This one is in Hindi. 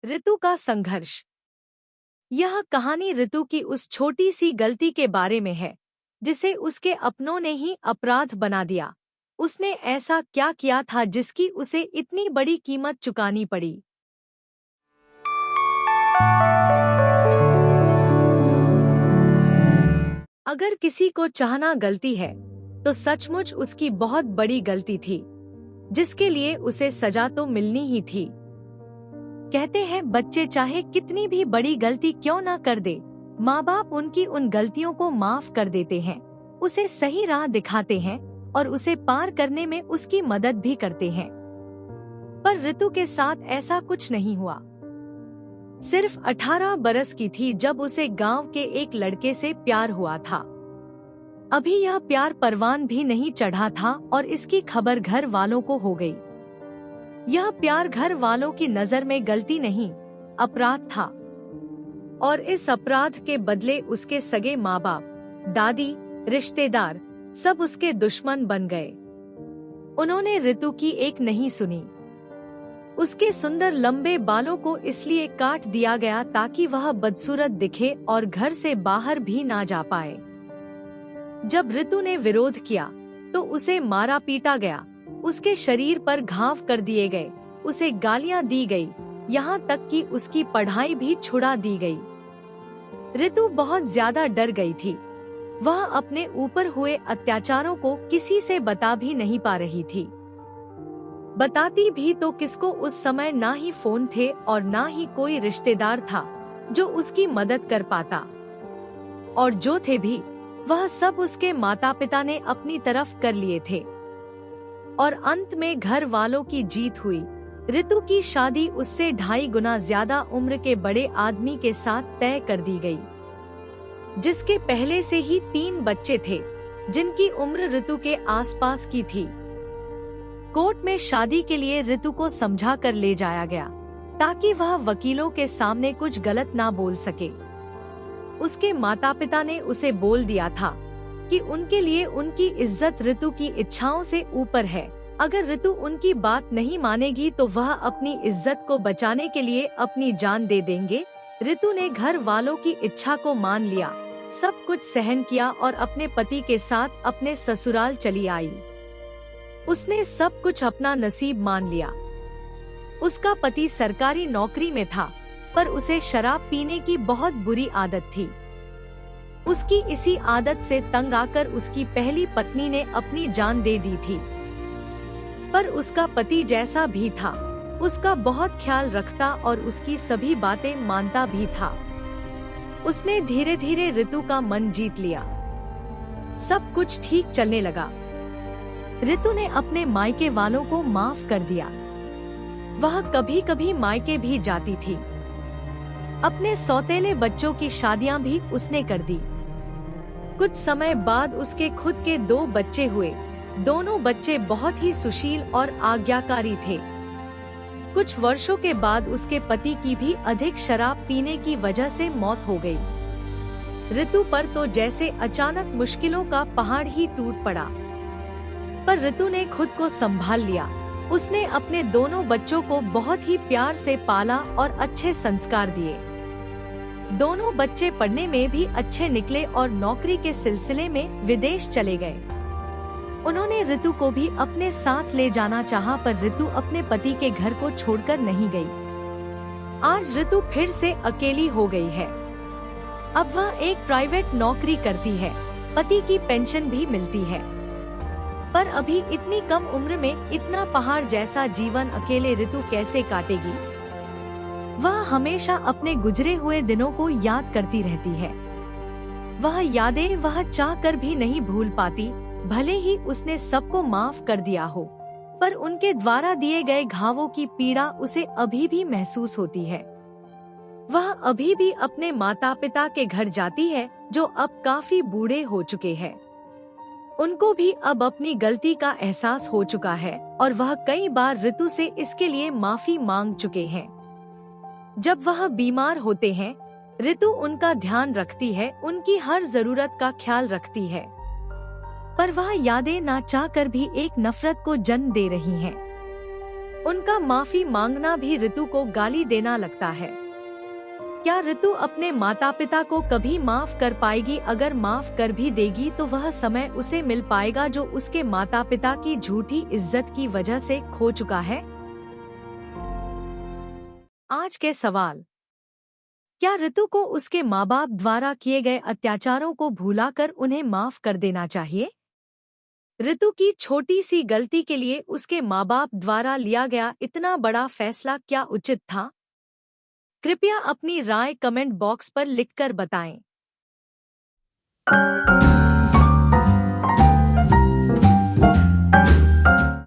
ऋतु का संघर्ष। यह कहानी ऋतु की उस छोटी सी गलती के बारे में है जिसे उसके अपनों ने ही अपराध बना दिया। उसने ऐसा क्या किया था जिसकी उसे इतनी बड़ी कीमत चुकानी पड़ी। अगर किसी को चाहना गलती है तो सचमुच उसकी बहुत बड़ी गलती थी जिसके लिए उसे सजा तो मिलनी ही थी। कहते हैं बच्चे चाहे कितनी भी बड़ी गलती क्यों ना कर दे, माँ बाप उनकी उन गलतियों को माफ कर देते हैं, उसे सही राह दिखाते हैं और उसे पार करने में उसकी मदद भी करते हैं। पर ऋतु के साथ ऐसा कुछ नहीं हुआ। सिर्फ 18 बरस की थी जब उसे गांव के एक लड़के से प्यार हुआ था। अभी यह प्यार परवान भी नहीं चढ़ा था और इसकी खबर घर वालों को हो गई। यह प्यार घर वालों की नजर में गलती नहीं, अपराध था। और इस अपराध के बदले उसके सगे माँ बाप, दादी, रिश्तेदार सब उसके दुश्मन बन गए। उन्होंने ऋतु की एक नहीं सुनी। उसके सुंदर लंबे बालों को इसलिए काट दिया गया ताकि वह बदसूरत दिखे और घर से बाहर भी ना जा पाए। जब ऋतु ने विरोध किया तो उसे मारा पीटा गया, उसके शरीर पर घाव कर दिए गए, उसे गालियां दी गई, यहाँ तक कि उसकी पढ़ाई भी छुड़ा दी गई। ऋतु बहुत ज्यादा डर गई थी। वह अपने ऊपर हुए अत्याचारों को किसी से बता भी नहीं पा रही थी। बताती भी तो किसको, उस समय ना ही फोन थे और ना ही कोई रिश्तेदार था जो उसकी मदद कर पाता। और जो थे भी वह सब उसके माता पिता ने अपनी तरफ कर लिए थे। और अंत में घर वालों की जीत हुई। ऋतु की शादी उससे 2.5 गुना ज्यादा उम्र के बड़े आदमी के साथ तय कर दी गई, जिसके पहले से ही 3 बच्चे थे जिनकी उम्र ऋतु के आसपास की थी। कोर्ट में शादी के लिए ऋतु को समझा कर ले जाया गया ताकि वह वकीलों के सामने कुछ गलत ना बोल सके। उसके माता पिता ने उसे बोल दिया था कि उनके लिए उनकी इज्जत ऋतु की इच्छाओं से ऊपर है। अगर ऋतु उनकी बात नहीं मानेगी तो वह अपनी इज्जत को बचाने के लिए अपनी जान दे देंगे। ऋतु ने घर वालों की इच्छा को मान लिया, सब कुछ सहन किया और अपने पति के साथ अपने ससुराल चली आई। उसने सब कुछ अपना नसीब मान लिया। उसका पति सरकारी नौकरी में था पर उसे शराब पीने की बहुत बुरी आदत थी। उसकी इसी आदत से तंग आकर उसकी पहली पत्नी ने अपनी जान दे दी थी। पर उसका पति जैसा भी था, उसका बहुत ख्याल रखता और उसकी सभी बातें मानता भी था। उसने धीरे धीरे ऋतु का मन जीत लिया। सब कुछ ठीक चलने लगा। ऋतु ने अपने मायके वालों को माफ कर दिया। वह कभी कभी मायके भी जाती थी। अपने सौतेले बच्चों की शादियां भी उसने कर दी। कुछ समय बाद उसके खुद के 2 बच्चे हुए। दोनों बच्चे बहुत ही सुशील और आज्ञाकारी थे। कुछ वर्षों के बाद उसके पति की भी अधिक शराब पीने की वजह से मौत हो गई। ऋतु पर तो जैसे अचानक मुश्किलों का पहाड़ ही टूट पड़ा। पर ऋतु ने खुद को संभाल लिया। उसने अपने दोनों बच्चों को बहुत ही प्यार से पाला और अच्छे संस्कार दिए। दोनों बच्चे पढ़ने में भी अच्छे निकले और नौकरी के सिलसिले में विदेश चले गए। उन्होंने ऋतु को भी अपने साथ ले जाना चाहा पर ऋतु अपने पति के घर को छोड़कर नहीं गई। आज ऋतु फिर से अकेली हो गई है। अब वह एक प्राइवेट नौकरी करती है, पति की पेंशन भी मिलती है। पर अभी इतनी कम उम्र में इतना पहाड़ जैसा जीवन अकेले ऋतु कैसे काटेगी। वह हमेशा अपने गुजरे हुए दिनों को याद करती रहती है। वह यादें वह चाह कर भी नहीं भूल पाती, भले ही उसने सबको माफ कर दिया हो, पर उनके द्वारा दिए गए घावों की पीड़ा उसे अभी भी महसूस होती है। वह अभी भी अपने माता पिता के घर जाती है जो अब काफी बूढ़े हो चुके हैं। उनको भी अब अपनी गलती का एहसास हो चुका है और वह कई बार ऋतु से इसके लिए माफी मांग चुके हैं। जब वह बीमार होते हैं, ऋतु उनका ध्यान रखती है, उनकी हर जरूरत का ख्याल रखती है। पर वह यादें ना चाहकर भी एक नफरत को जन्म दे रही हैं। उनका माफी मांगना भी ऋतु को गाली देना लगता है। क्या ऋतु अपने माता पिता को कभी माफ कर पाएगी? अगर माफ कर भी देगी तो वह समय उसे मिल पाएगा जो उसके माता पिता की झूठी इज्जत की वजह से खो चुका है? आज के सवाल। क्या ऋतु को उसके माँ बाप द्वारा किए गए अत्याचारों को भुलाकर उन्हें माफ कर देना चाहिए? ऋतु की छोटी सी गलती के लिए उसके माँ बाप द्वारा लिया गया इतना बड़ा फैसला क्या उचित था? कृपया अपनी राय कमेंट बॉक्स पर लिखकर बताएं।